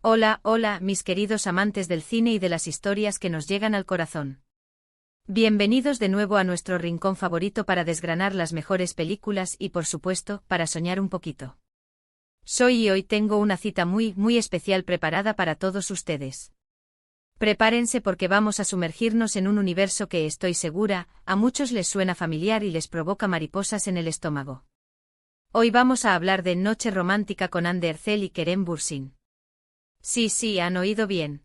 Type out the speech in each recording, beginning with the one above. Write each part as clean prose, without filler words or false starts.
Hola, hola, mis queridos amantes del cine y de las historias que nos llegan al corazón. Bienvenidos de nuevo a nuestro rincón favorito para desgranar las mejores películas y, por supuesto, para soñar un poquito. Soy y hoy tengo una cita muy especial preparada para todos ustedes. Prepárense porque vamos a sumergirnos en un universo que estoy segura, a muchos les suena familiar y les provoca mariposas en el estómago. Hoy vamos a hablar de Noche Romántica con Ander Erzel y Kerem Bürsin. Sí, han oído bien.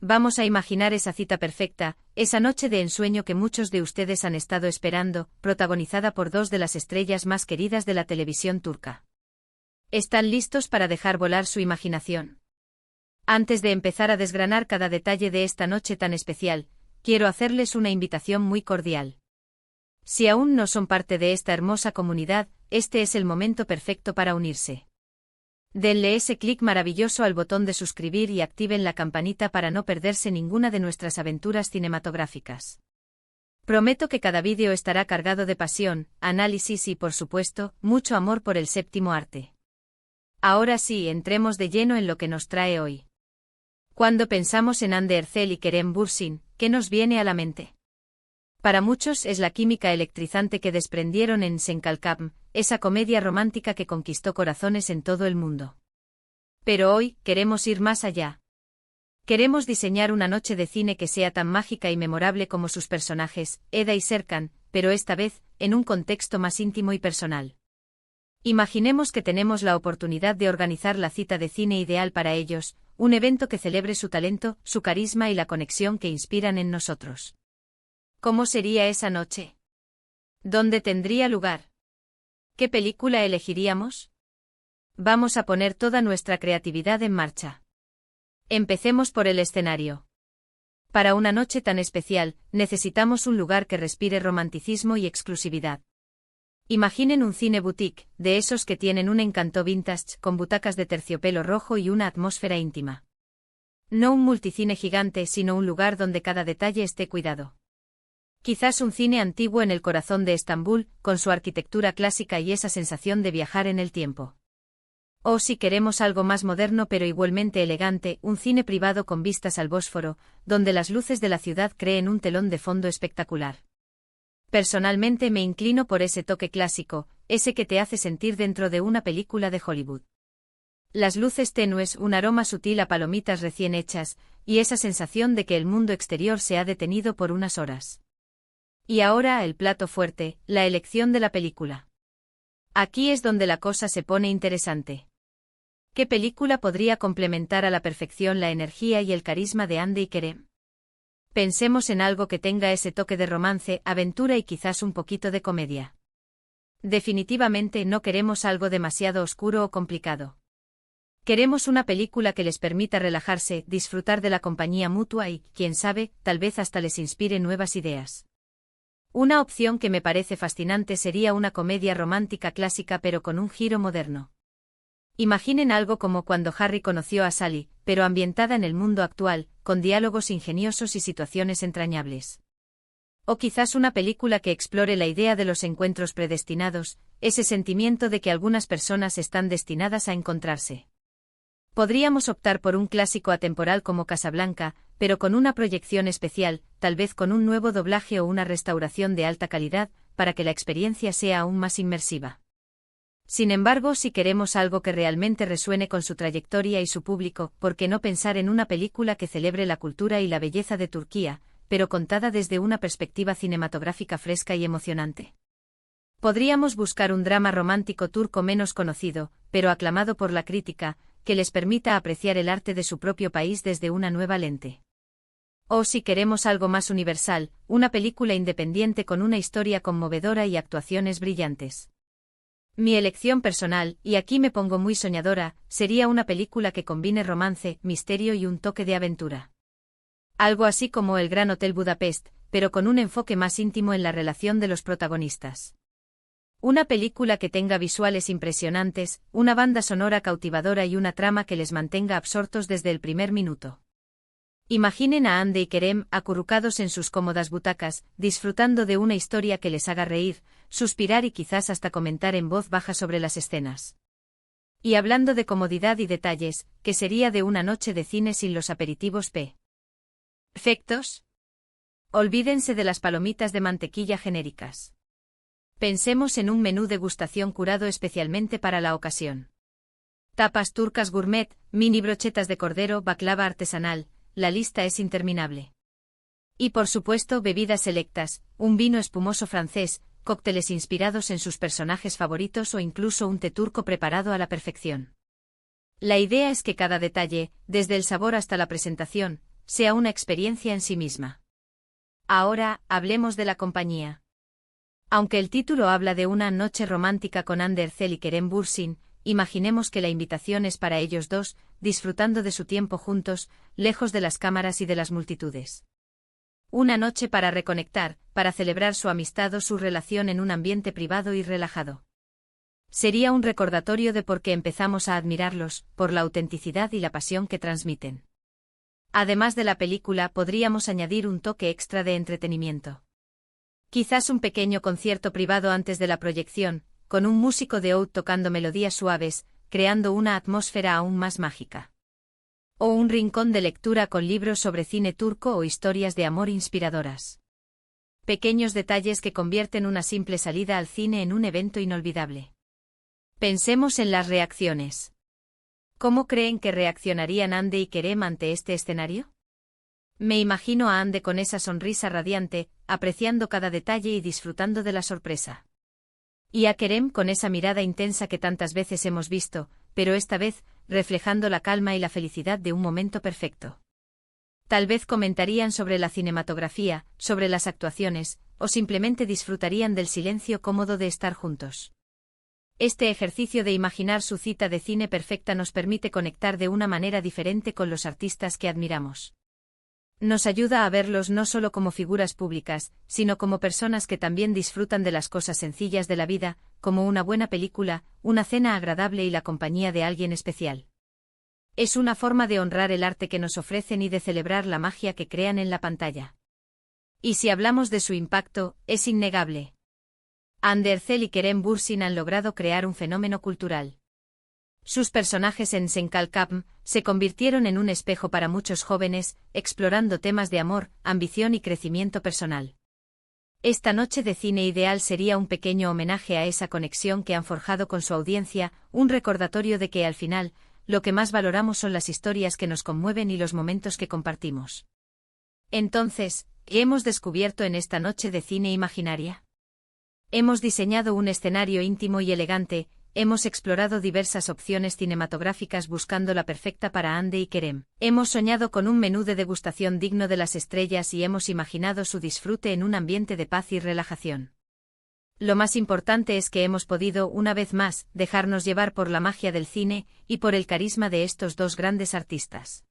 Vamos a imaginar esa cita perfecta, esa noche de ensueño que muchos de ustedes han estado esperando, protagonizada por dos de las estrellas más queridas de la televisión turca. ¿Están listos para dejar volar su imaginación? Antes de empezar a desgranar cada detalle de esta noche tan especial, quiero hacerles una invitación muy cordial. Si aún no son parte de esta hermosa comunidad, este es el momento perfecto para unirse. Denle ese clic maravilloso al botón de suscribir y activen la campanita para no perderse ninguna de nuestras aventuras cinematográficas. Prometo que cada vídeo estará cargado de pasión, análisis y, por supuesto, mucho amor por el séptimo arte. Ahora sí, entremos de lleno en lo que nos trae hoy. Cuando pensamos en Ander Erzel y Kerem Bürsin, ¿qué nos viene a la mente? Para muchos es la química electrizante que desprendieron en Sen Kalkam, esa comedia romántica que conquistó corazones en todo el mundo. Pero hoy, queremos ir más allá. Queremos diseñar una noche de cine que sea tan mágica y memorable como sus personajes, Eda y Serkan, pero esta vez, en un contexto más íntimo y personal. Imaginemos que tenemos la oportunidad de organizar la cita de cine ideal para ellos, un evento que celebre su talento, su carisma y la conexión que inspiran en nosotros. ¿Cómo sería esa noche? ¿Dónde tendría lugar? ¿Qué película elegiríamos? Vamos a poner toda nuestra creatividad en marcha. Empecemos por el escenario. Para una noche tan especial, necesitamos un lugar que respire romanticismo y exclusividad. Imaginen un cine boutique, de esos que tienen un encanto vintage, con butacas de terciopelo rojo y una atmósfera íntima. No un multicine gigante, sino un lugar donde cada detalle esté cuidado. Quizás un cine antiguo en el corazón de Estambul, con su arquitectura clásica y esa sensación de viajar en el tiempo. O si queremos algo más moderno pero igualmente elegante, un cine privado con vistas al Bósforo, donde las luces de la ciudad creen un telón de fondo espectacular. Personalmente me inclino por ese toque clásico, ese que te hace sentir dentro de una película de Hollywood. Las luces tenues, un aroma sutil a palomitas recién hechas, y esa sensación de que el mundo exterior se ha detenido por unas horas. Y ahora el plato fuerte, la elección de la película. Aquí es donde la cosa se pone interesante. ¿Qué película podría complementar a la perfección la energía y el carisma de Hande y Kerem? Pensemos en algo que tenga ese toque de romance, aventura y quizás un poquito de comedia. Definitivamente no queremos algo demasiado oscuro o complicado. Queremos una película que les permita relajarse, disfrutar de la compañía mutua y, quién sabe, tal vez hasta les inspire nuevas ideas. Una opción que me parece fascinante sería una comedia romántica clásica pero con un giro moderno. Imaginen algo como Cuando Harry conoció a Sally, pero ambientada en el mundo actual, con diálogos ingeniosos y situaciones entrañables. O quizás una película que explore la idea de los encuentros predestinados, ese sentimiento de que algunas personas están destinadas a encontrarse. Podríamos optar por un clásico atemporal como Casablanca, pero con una proyección especial, tal vez con un nuevo doblaje o una restauración de alta calidad, para que la experiencia sea aún más inmersiva. Sin embargo, si queremos algo que realmente resuene con su trayectoria y su público, ¿por qué no pensar en una película que celebre la cultura y la belleza de Turquía, pero contada desde una perspectiva cinematográfica fresca y emocionante? Podríamos buscar un drama romántico turco menos conocido, pero aclamado por la crítica, que les permita apreciar el arte de su propio país desde una nueva lente. O si queremos algo más universal, una película independiente con una historia conmovedora y actuaciones brillantes. Mi elección personal, y aquí me pongo muy soñadora, sería una película que combine romance, misterio y un toque de aventura. Algo así como El Gran Hotel Budapest, pero con un enfoque más íntimo en la relación de los protagonistas. Una película que tenga visuales impresionantes, una banda sonora cautivadora y una trama que les mantenga absortos desde el primer minuto. Imaginen a Hande y Kerem acurrucados en sus cómodas butacas, disfrutando de una historia que les haga reír, suspirar y quizás hasta comentar en voz baja sobre las escenas. Y hablando de comodidad y detalles, ¿qué sería de una noche de cine sin los aperitivos perfectos? Olvídense de las palomitas de mantequilla genéricas. Pensemos en un menú degustación curado especialmente para la ocasión. Tapas turcas gourmet, mini brochetas de cordero, baklava artesanal, la lista es interminable. Y por supuesto bebidas selectas, un vino espumoso francés, cócteles inspirados en sus personajes favoritos o incluso un té turco preparado a la perfección. La idea es que cada detalle, desde el sabor hasta la presentación, sea una experiencia en sí misma. Ahora, hablemos de la compañía. Aunque el título habla de una noche romántica con Hande Erçel y Kerem Bürsin, imaginemos que la invitación es para ellos dos, disfrutando de su tiempo juntos, lejos de las cámaras y de las multitudes. Una noche para reconectar, para celebrar su amistad o su relación en un ambiente privado y relajado. Sería un recordatorio de por qué empezamos a admirarlos, por la autenticidad y la pasión que transmiten. Además de la película, podríamos añadir un toque extra de entretenimiento. Quizás un pequeño concierto privado antes de la proyección, con un músico de oud tocando melodías suaves, creando una atmósfera aún más mágica. O un rincón de lectura con libros sobre cine turco o historias de amor inspiradoras. Pequeños detalles que convierten una simple salida al cine en un evento inolvidable. Pensemos en las reacciones. ¿Cómo creen que reaccionarían Hande y Kerem ante este escenario? Me imagino a Hande con esa sonrisa radiante, apreciando cada detalle y disfrutando de la sorpresa. Y a Kerem con esa mirada intensa que tantas veces hemos visto, pero esta vez, reflejando la calma y la felicidad de un momento perfecto. Tal vez comentarían sobre la cinematografía, sobre las actuaciones, o simplemente disfrutarían del silencio cómodo de estar juntos. Este ejercicio de imaginar su cita de cine perfecta nos permite conectar de una manera diferente con los artistas que admiramos. Nos ayuda a verlos no solo como figuras públicas, sino como personas que también disfrutan de las cosas sencillas de la vida, como una buena película, una cena agradable y la compañía de alguien especial. Es una forma de honrar el arte que nos ofrecen y de celebrar la magia que crean en la pantalla. Y si hablamos de su impacto, es innegable. Hande Erçel y Kerem Bürsin han logrado crear un fenómeno cultural. Sus personajes en Senkalkapm se convirtieron en un espejo para muchos jóvenes, explorando temas de amor, ambición y crecimiento personal. Esta noche de cine ideal sería un pequeño homenaje a esa conexión que han forjado con su audiencia, un recordatorio de que al final, lo que más valoramos son las historias que nos conmueven y los momentos que compartimos. Entonces, ¿qué hemos descubierto en esta noche de cine imaginaria? Hemos diseñado un escenario íntimo y elegante, hemos explorado diversas opciones cinematográficas buscando la perfecta para Hande y Kerem. Hemos soñado con un menú de degustación digno de las estrellas y hemos imaginado su disfrute en un ambiente de paz y relajación. Lo más importante es que hemos podido, una vez más, dejarnos llevar por la magia del cine y por el carisma de estos dos grandes artistas.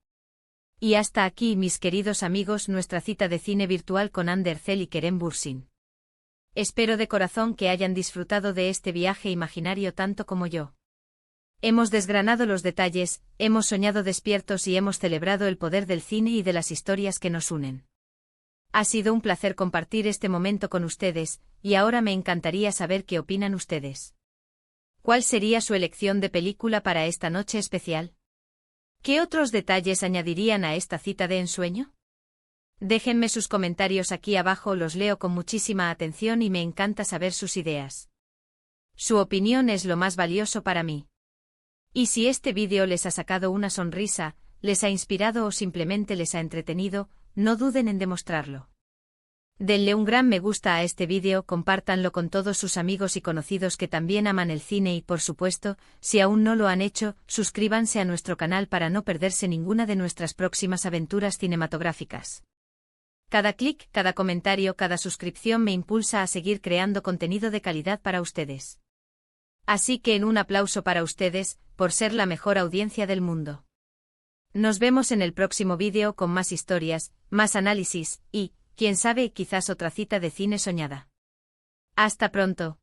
Y hasta aquí, mis queridos amigos, nuestra cita de cine virtual con Hande Erçel y Kerem Bürsin. Espero de corazón que hayan disfrutado de este viaje imaginario tanto como yo. Hemos desgranado los detalles, hemos soñado despiertos y hemos celebrado el poder del cine y de las historias que nos unen. Ha sido un placer compartir este momento con ustedes, y ahora me encantaría saber qué opinan ustedes. ¿Cuál sería su elección de película para esta noche especial? ¿Qué otros detalles añadirían a esta cita de ensueño? Déjenme sus comentarios aquí abajo, los leo con muchísima atención y me encanta saber sus ideas. Su opinión es lo más valioso para mí. Y si este vídeo les ha sacado una sonrisa, les ha inspirado o simplemente les ha entretenido, no duden en demostrarlo. Denle un gran me gusta a este vídeo, compártanlo con todos sus amigos y conocidos que también aman el cine y por supuesto, si aún no lo han hecho, suscríbanse a nuestro canal para no perderse ninguna de nuestras próximas aventuras cinematográficas. Cada clic, cada comentario, cada suscripción me impulsa a seguir creando contenido de calidad para ustedes. Así que un aplauso para ustedes, por ser la mejor audiencia del mundo. Nos vemos en el próximo vídeo con más historias, más análisis, y, quién sabe, quizás otra cita de cine soñada. Hasta pronto.